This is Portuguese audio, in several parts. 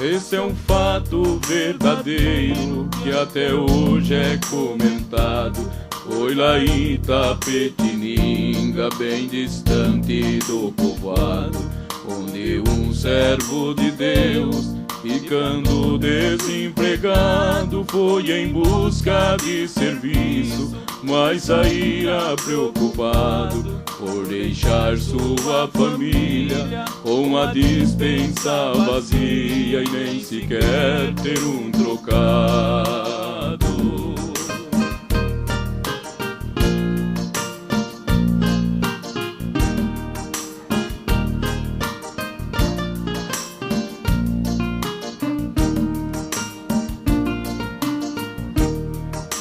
Esse é um fato verdadeiro que até hoje é comentado. Foi lá em Itapetininga, bem distante do povoado, onde um servo de Deus, ficando desempregado, foi em busca de serviço, mas saíra preocupado por deixar sua família com a despensa vazia e nem sequer ter um trocado.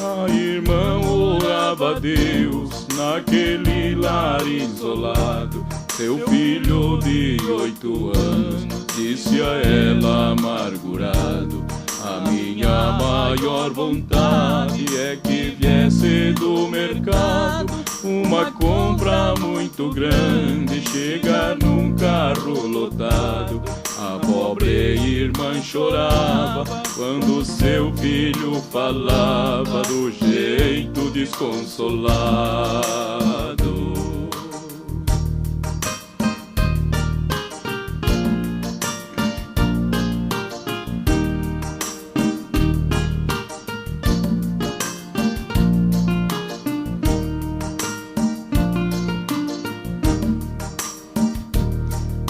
A irmã orava a Deus naquele lar isolado. Seu filho de 8 anos disse a ela amargurado: a minha maior vontade é que viesse do mercado uma compra muito grande, chegar num carro lotado. A pobre irmã chorava quando seu filho falava do jeito desconsolado.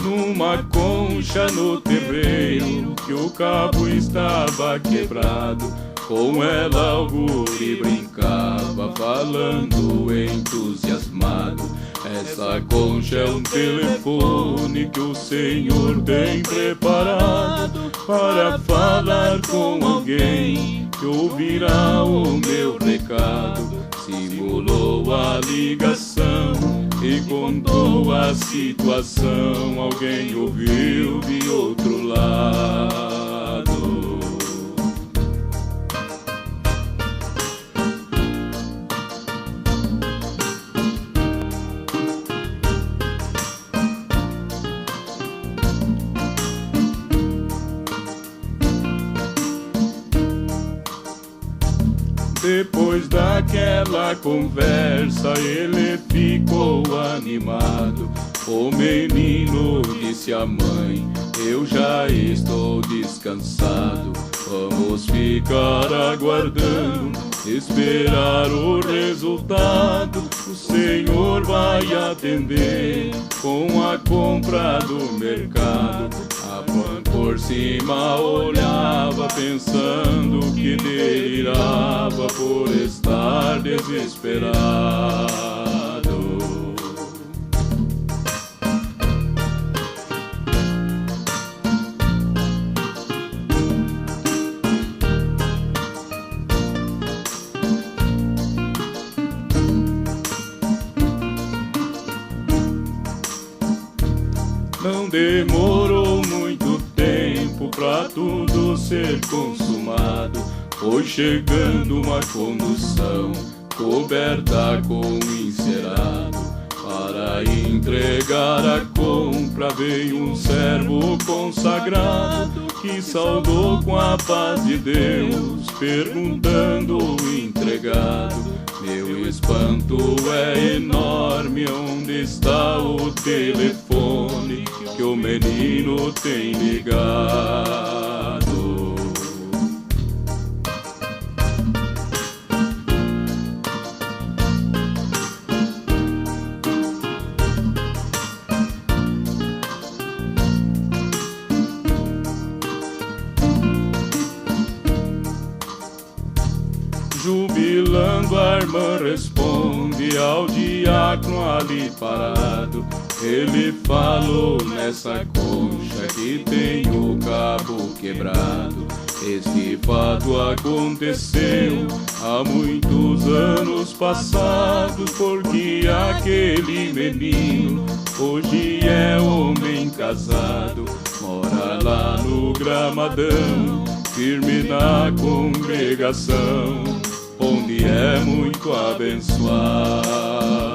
Numa concha no terreiro que o cabo estava quebrado, com ela o guri brincava, falando entusiasmado: essa concha é um telefone que o Senhor tem preparado para falar com alguém que ouvirá o meu recado. Simulou a ligação e contou a situação, alguém ouviu de outro lado. Depois daquela conversa ele ficou animado. O menino disse à mãe: eu já estou descansado. Vamos ficar aguardando, esperar o resultado. O Senhor vai atender com a compra do mercado. A mãe por cima olhava, pensando que delirava por estar desesperado. Não demorou muito tempo pra tudo ser consumado. Foi chegando uma condução coberta com encerado. Para entregar a compra veio um servo consagrado, que saudou com a paz de Deus, perguntando o entregado: meu espanto é enorme, onde está o telefone que o menino tem ligado? Jubilando, a irmã responde ao diácono ali parado: ele falou nessa concha que tem o cabo quebrado. Este fato aconteceu há muitos anos passados, porque aquele menino hoje é homem casado, mora lá no Gramadão, firme na congregação, onde é muito abençoado.